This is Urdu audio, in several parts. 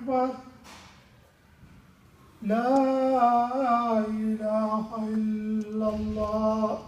أكبر لا إله إلا الله.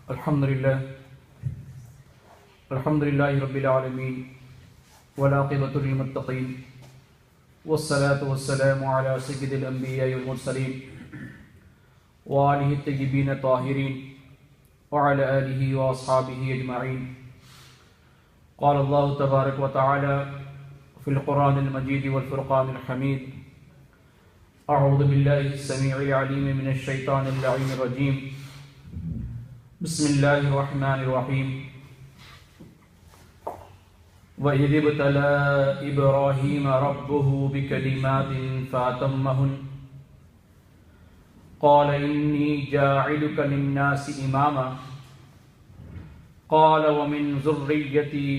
الحمد لله رب العالمين والعاقبة للمتقين والصلاة والسلام على سيد الأنبياء والمرسلين وآله الطيبين الطاهرين وعلى آله وأصحابه أجمعين. قال الله تبارك وتعالى في القرآن المجيد والفرقان الحميد: أعوذ بالله السميع العليم من الشيطان اللعين الرجيم. بسم الله الرحمن الرحيم. وَإِذِ ابْتَلَى إِبْرَاهِيمَ رَبُّهُ بِكَلِمَاتٍ فَأَتَمَّهُنَّ قَالَ إِنِّي جَاعِلُكَ لِلنَّاسِ إِمَامًا قَالَ وَمِنْ ذُرِّيَّتِي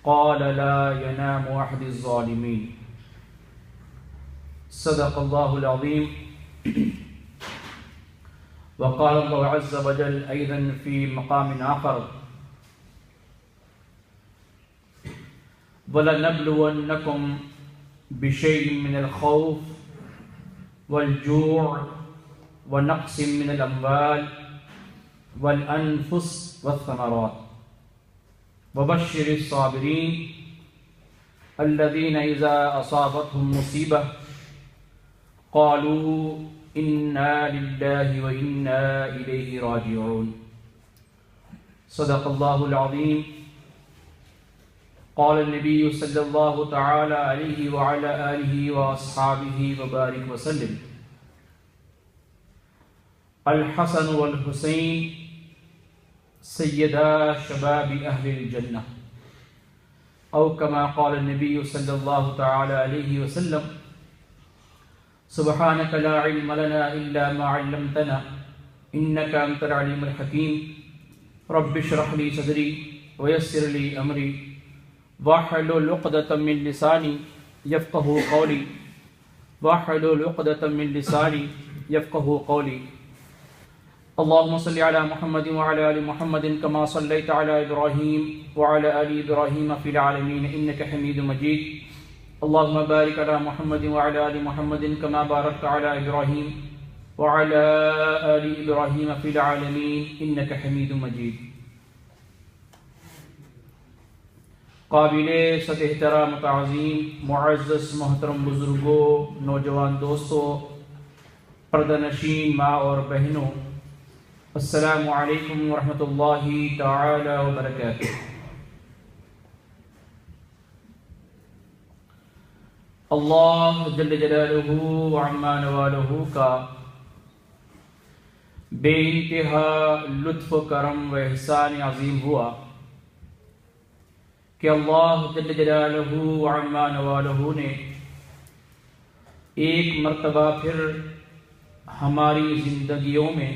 قَالَ لَا يَنَامُ أَحَدُ الظَّالِمِينَ. صدق الله العظيم. وقال الله عز وجل أيضا في مقام آخر: وَلَنَبْلُوَنَّكُمْ بِشَيْءٍ مِّنَ الْخَوْفِ وَالْجُوعِ وَنَقْصٍ مِّنَ الْأَمْوَالِ وَالْأَنفُسِ وَالثَّمَرَاتِ وَبَشِّرِ الصَّابِرِينَ الَّذِينَ إِذَا أَصَابَتْهُمْ مُصِيبَةٌ قَالُوا إِنَّا لِلَّهِ وَإِنَّا إِلَيْهِ رَاجِعُونَ. صدق الله العظيم. قال النبي صلى الله تعالى عليه وعلى آله وأصحابه وبارك وسلم: الحسن والحسين سيدا شباب أهل الجنة، أو كما قال النبي صلى الله تعالى عليه وسلم: سبحانك لا علم لنا إلا ما علمتنا إنك أنت العليم الحكيم. رب اشرح لي صدري ويسر لي أمري واحلل عقدة من لساني يفقهوا قولي واحلل عقدة من لساني يفقهوا قولي. اللهم صل على محمد وعلى آل محمد كما صليت على إبراهيم وعلى آل إبراهيم في العالمين إنك حميد مجيد. اللهم بارك على محمد وعلى آل محمد كما باركت على إبراهيم وعلى آل إبراهيم في العالمين إنك حميد مجيد. قابل صد احترام تعظیم معزز محترم بزرگوں، نوجوان دوستوں، پردہ نشین ماں اور بہنوں، السلام علیکم ورحمۃ اللہ تعالی وبرکاتہ. اللہ جل جلالہ وعما نوالہ کا بے انتہا لطف و کرم و احسان عظیم ہوا کہ اللہ جل جلالہ وعما نوالہ نے ایک مرتبہ پھر ہماری زندگیوں میں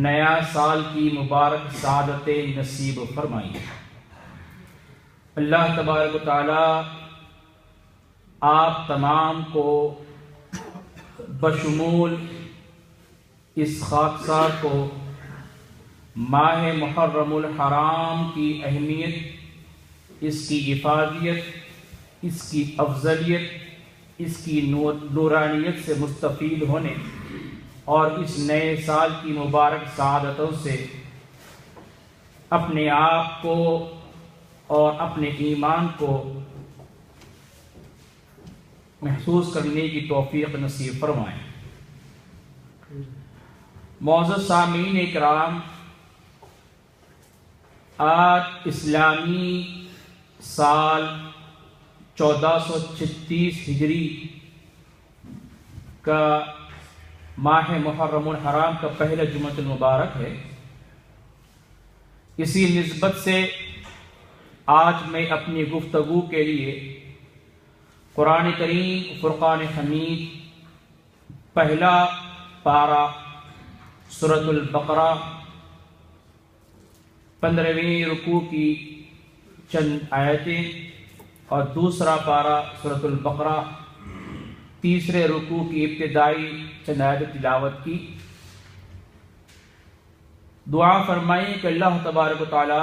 نیا سال کی مبارک سعادتیں نصیب فرمائی. اللہ تبارک و تعالی آپ تمام کو بشمول اس خاکسار کو ماہ محرم الحرام کی اہمیت، اس کی افادیت، اس کی افضلیت، اس کی نورانیت سے مستفید ہونے اور اس نئے سال کی مبارک سعادتوں سے اپنے آپ کو اور اپنے ایمان کو محسوس کرنے کی توفیق نصیب فرمائیں. معزز سامعین اکرام، آج اسلامی سال 1436 ہجری کا ماہ محرم الحرام کا پہلا جمعۃ المبارک ہے. اسی نسبت سے آج میں اپنی گفتگو کے لیے قرآن کریم فرقان حمید پہلا پارہ سورۃ البقرہ 15ویں رکوع کی چند آیتیں اور دوسرا پارہ سورۃ البقرہ تیسرے رکوع کی ابتدائی چند آیات تلاوت کی۔ دعا فرمائیں کہ اللہ تبارک و تعالی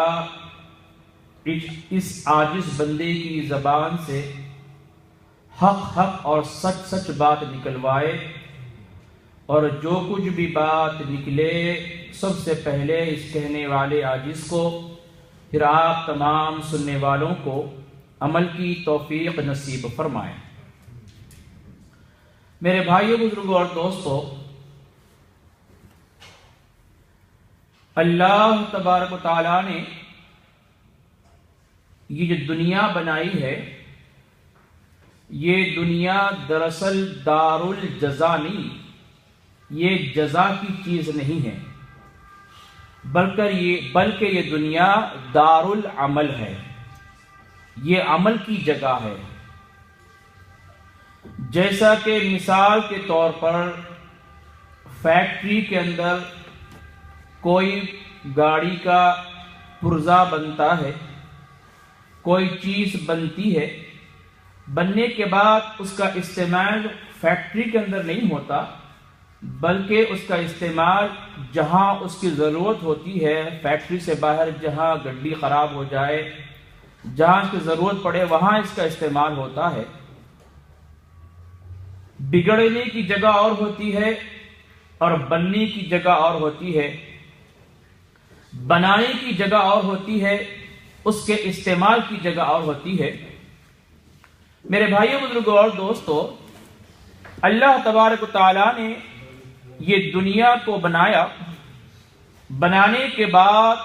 اس عاجز بندے کی زبان سے حق اور سچ بات نکلوائے، اور جو کچھ بھی بات نکلے سب سے پہلے اس کہنے والے عاجز کو، پھر آپ تمام سننے والوں کو عمل کی توفیق نصیب فرمائیں۔ میرے بھائیوں، بزرگوں اور دوستوں، اللہ تبارک و تعالیٰ نے یہ جو دنیا بنائی ہے، یہ دنیا دراصل دار الجزا نہیں، یہ جزا کی چیز نہیں ہے، بلکہ یہ دنیا دار العمل ہے، یہ عمل کی جگہ ہے۔ جیسا کہ مثال کے طور پر فیکٹری کے اندر کوئی گاڑی کا پرزہ بنتا ہے، کوئی چیز بنتی ہے، بننے کے بعد اس کا استعمال فیکٹری کے اندر نہیں ہوتا، بلکہ اس کا استعمال جہاں اس کی ضرورت ہوتی ہے، فیکٹری سے باہر جہاں گڈی خراب ہو جائے، جہاں اس کی ضرورت پڑے وہاں اس کا استعمال ہوتا ہے۔ بگڑنے کی جگہ اور ہوتی ہے اور بننے کی جگہ اور ہوتی ہے، بنانے کی جگہ اور ہوتی ہے، اس کے استعمال کی جگہ اور ہوتی ہے۔ میرے بھائیوں، بزرگوں اور دوستوں، اللہ تبارک و تعالیٰ نے یہ دنیا کو بنایا، بنانے کے بعد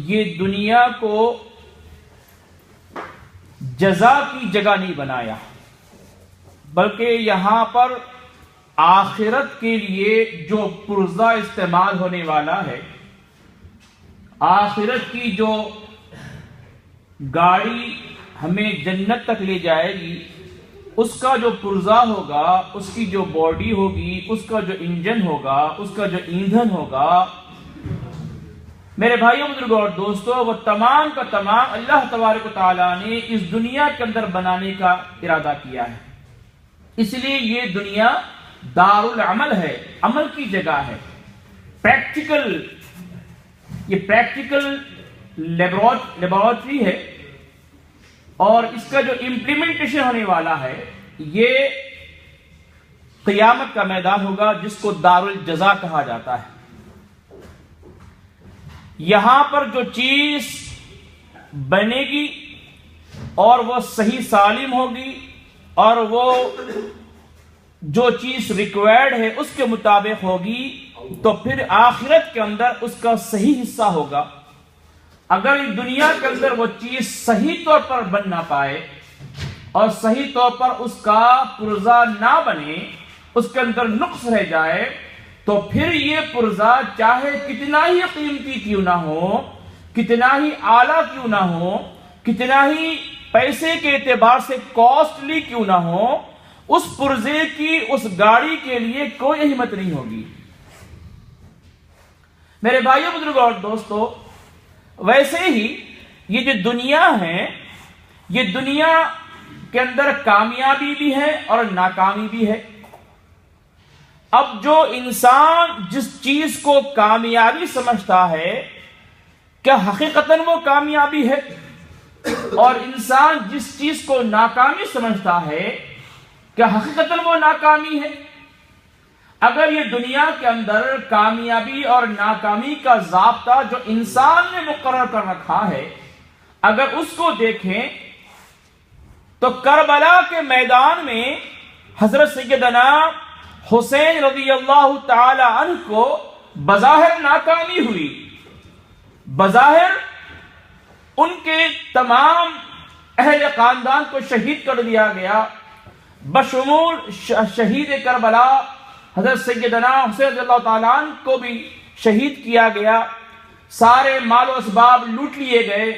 یہ دنیا کو جزا کی جگہ نہیں بنایا، بلکہ یہاں پر آخرت کے لیے جو پرزہ استعمال ہونے والا ہے، آخرت کی جو گاڑی ہمیں جنت تک لے جائے گی، اس کا جو پرزہ ہوگا، اس کی جو باڈی ہوگی، اس کا جو انجن ہوگا، اس کا جو ایندھن ہوگا، میرے بھائیوں، بزرگوں اور دوستوں، وہ تمام کا تمام اللہ تبارک و تعالیٰ نے اس دنیا کے اندر بنانے کا ارادہ کیا ہے۔ اس لیے یہ دنیا دار العمل ہے، عمل کی جگہ ہے، یہ پریکٹیکل لیبارٹری ہے، اور اس کا جو امپلیمنٹیشن ہونے والا ہے یہ قیامت کا میدان ہوگا، جس کو دار الجزا کہا جاتا ہے۔ یہاں پر جو چیز بنے گی اور وہ صحیح سالم ہوگی، اور وہ جو چیز ریکوائرڈ ہے اس کے مطابق ہوگی، تو پھر آخرت کے اندر اس کا صحیح حصہ ہوگا۔ اگر اس دنیا کے اندر وہ چیز صحیح طور پر بن نہ پائے اور صحیح طور پر اس کا پرزہ نہ بنے، اس کے اندر نقص رہ جائے، تو پھر یہ پرزہ چاہے کتنا ہی قیمتی کیوں نہ ہو، کتنا ہی اعلیٰ کیوں نہ ہو، کتنا ہی پیسے کے اعتبار سے کاسٹلی کیوں نہ ہو، اس پرزے کی، اس گاڑی کے لیے کوئی اہمیت نہیں ہوگی۔ میرے بھائیوں، بزرگوں اور دوستوں، ویسے ہی یہ جو دنیا ہے، یہ دنیا کے اندر کامیابی بھی ہے اور ناکامی بھی ہے۔ اب جو انسان جس چیز کو کامیابی سمجھتا ہے، کیا حقیقتاً وہ کامیابی ہے؟ اور انسان جس چیز کو ناکامی سمجھتا ہے، کیا حقیقتاً وہ ناکامی ہے؟ اگر یہ دنیا کے اندر کامیابی اور ناکامی کا ضابطہ جو انسان نے مقرر کر رکھا ہے، اگر اس کو دیکھیں تو کربلا کے میدان میں حضرت سیدنا حسین رضی اللہ تعالی عنہ کو بظاہر ناکامی ہوئی، بظاہر ان کے تمام اہل خاندان کو شہید کر دیا گیا، بشمول شہید کربلا حضرت سیدنا حسین رضی اللہ تعالیٰ عنہ کو بھی شہید کیا گیا، سارے مال و اسباب لوٹ لیے گئے،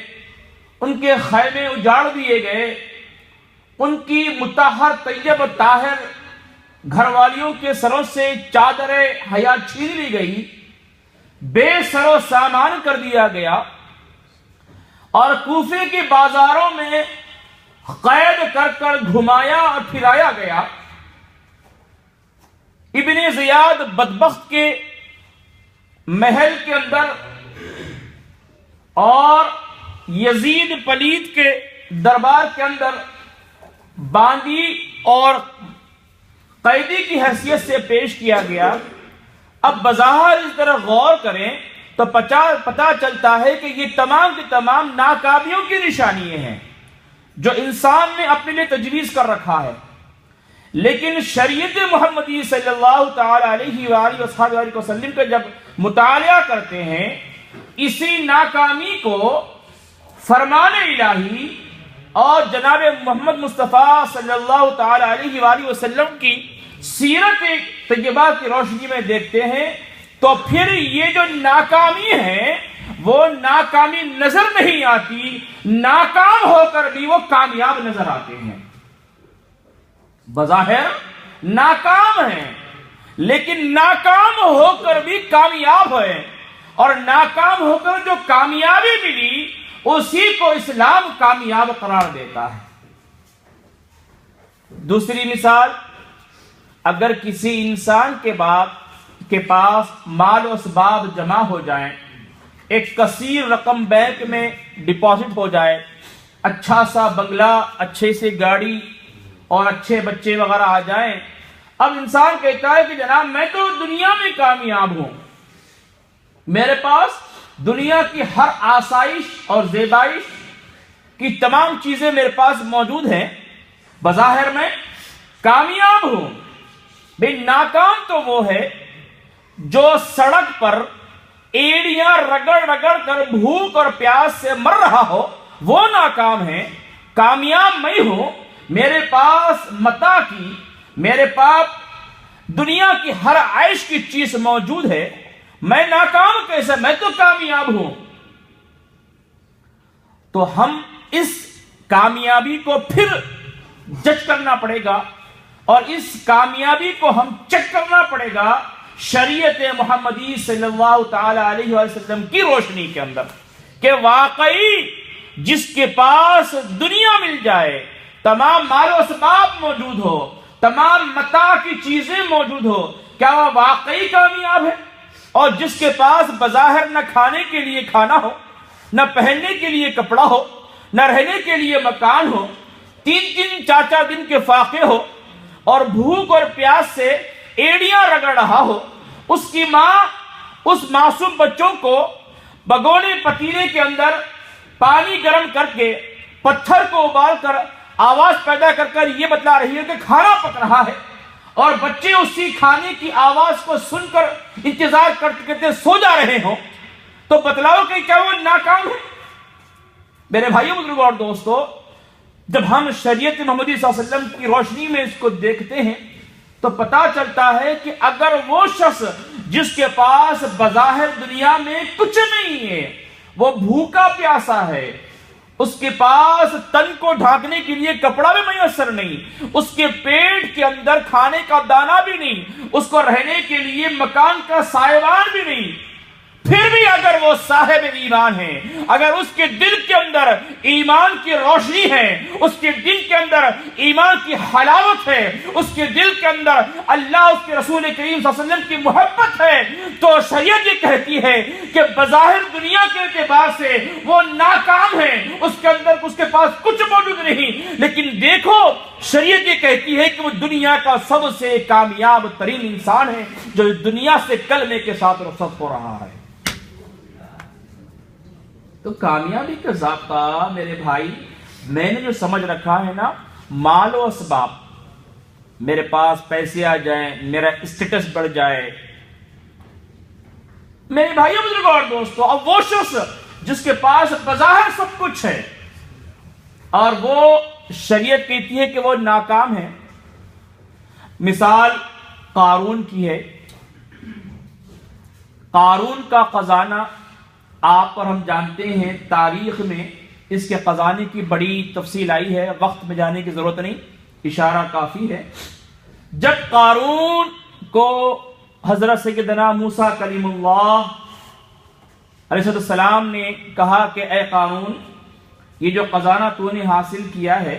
ان کے خیمے اجاڑ دیے گئے، ان کی مطہر طیب و طاہر گھر والیوں کے سروں سے چادر حیات چھین لی گئی، بے سر و سامان کر دیا گیا، اور کوفے کے بازاروں میں قید کر کر گھمایا اور پھرایا گیا۔ ابن زیاد بدبخت کے محل کے اندر اور یزید پلید کے دربار کے اندر باندی اور قیدی کی حیثیت سے پیش کیا گیا۔ اب بظاہر اس طرح غور کریں تو پتہ چلتا ہے کہ یہ تمام کی تمام ناکامیوں کی نشانیاں ہیں جو انسان نے اپنے لیے تجویز کر رکھا ہے، لیکن شریعت محمدی صلی اللہ تعالی علیہ وآلہ وصحبہ وسلم کا جب مطالعہ کرتے ہیں، اسی ناکامی کو فرمان الہی اور جناب محمد مصطفیٰ صلی اللہ تعالی علیہ وآلہ وسلم کی سیرت طیبہ کی روشنی میں دیکھتے ہیں تو پھر یہ جو ناکامی ہے وہ ناکامی نظر نہیں آتی، ناکام ہو کر بھی وہ کامیاب نظر آتے ہیں۔ بظاہر ناکام ہیں لیکن ناکام ہو کر بھی کامیاب ہیں، اور ناکام ہو کر جو کامیابی ملی اسی کو اسلام کامیاب قرار دیتا ہے۔ دوسری مثال، اگر کسی انسان کے پاس مال و اسباب جمع ہو جائیں، ایک کثیر رقم بینک میں ڈپازٹ ہو جائے، اچھا سا بنگلہ، اچھے سے گاڑی اور اچھے بچے وغیرہ آ جائیں، اب انسان کہتا ہے کہ جناب میں تو دنیا میں کامیاب ہوں، میرے پاس دنیا کی ہر آسائش اور زیبائش کی تمام چیزیں میرے پاس موجود ہیں، بظاہر میں کامیاب ہوں۔ بھئی ناکام تو وہ ہے جو سڑک پر ایڑیاں رگڑ رگڑ کر بھوک اور پیاس سے مر رہا ہو، وہ ناکام ہے۔ کامیاب میں ہوں، میرے پاس متاع کی، میرے پاس دنیا کی ہر عیش کی چیز موجود ہے، میں ناکام کیسے؟ میں تو کامیاب ہوں۔ تو ہم اس کامیابی کو پھر جج کرنا پڑے گا، اور اس کامیابی کو ہم چیک کرنا پڑے گا شریعت محمدی صلی اللہ تعالی علیہ وسلم کی روشنی کے اندر، کہ واقعی جس کے پاس دنیا مل جائے، تمام مال و اسباب موجود ہو، تمام متاع کی چیزیں موجود ہو، کیا وہ واقعی کامیاب ہے؟ اور جس کے پاس بظاہر نہ کھانے کے لیے کھانا ہو، نہ پہننے کے لیے کپڑا ہو، نہ رہنے کے لیے مکان ہو، 3 4 دن کے فاقے ہو، اور بھوک اور پیاس سے ایڑیاں رگڑ رہا ہو، اس کی ماں اس معصوم بچوں کو بگونے پتیلے کے اندر پانی گرم کر کے پتھر کو ابال کر آواز پیدا کر کر یہ بتلا رہی ہے کہ کھانا پک رہا ہے، اور بچے اسی کھانے کی آواز کو سن کر انتظار کرتے کرتے سو جا رہے ہوں، تو بتلاؤ کہ کیا وہ ناکام ہے؟ میرے بھائیوں بزرگوں اور دوستو، جب ہم شریعت محمدی صلی اللہ علیہ وسلم کی روشنی میں اس کو دیکھتے ہیں تو پتا چلتا ہے کہ اگر وہ شخص جس کے پاس بظاہر دنیا میں کچھ نہیں ہے، وہ بھوکا پیاسا ہے، اس کے پاس تن کو ڈھانکنے کے لیے کپڑا بھی میسر نہیں، اس کے پیٹ کے اندر کھانے کا دانہ بھی نہیں، اس کو رہنے کے لیے مکان کا سائبان بھی نہیں، پھر بھی اگر وہ صاحب ایمان ہے، اگر اس کے دل کے اندر ایمان کی روشنی ہے، اس کے دل کے اندر ایمان کی حلاوت ہے، اس کے دل کے اندر اللہ اس کے رسول کریم صلی اللہ علیہ وسلم کی محبت ہے، تو شریعت یہ کہتی ہے کہ بظاہر دنیا کے اعتبار سے وہ ناکام ہے، اس کے پاس کچھ موجود نہیں، لیکن دیکھو شریعت یہ کہتی ہے کہ وہ دنیا کا سب سے کامیاب ترین انسان ہے جو اس دنیا سے کلمے کے ساتھ رخصت ہو رہا ہے۔ تو کامیابی کا ضابطہ میرے بھائی میں نے جو سمجھ رکھا ہے نا، مال و اسباب، میرے پاس پیسے آ جائیں، میرا اسٹیٹس بڑھ جائے، میرے بھائیوں بزرگوں اور دوستوں، اب وہ شخص جس کے پاس بظاہر سب کچھ ہے اور وہ شریعت کہتی ہے کہ وہ ناکام ہے۔ مثال قارون کی ہے۔ قارون کا خزانہ آپ اور ہم جانتے ہیں، تاریخ میں اس کے خزانے کی بڑی تفصیل آئی ہے، وقت میں جانے کی ضرورت نہیں، اشارہ کافی ہے۔ جب قارون کو حضرت سیدنا موسیٰ کلیم اللہ علیہ السلام نے کہا کہ اے قارون، یہ جو خزانہ تو نے حاصل کیا ہے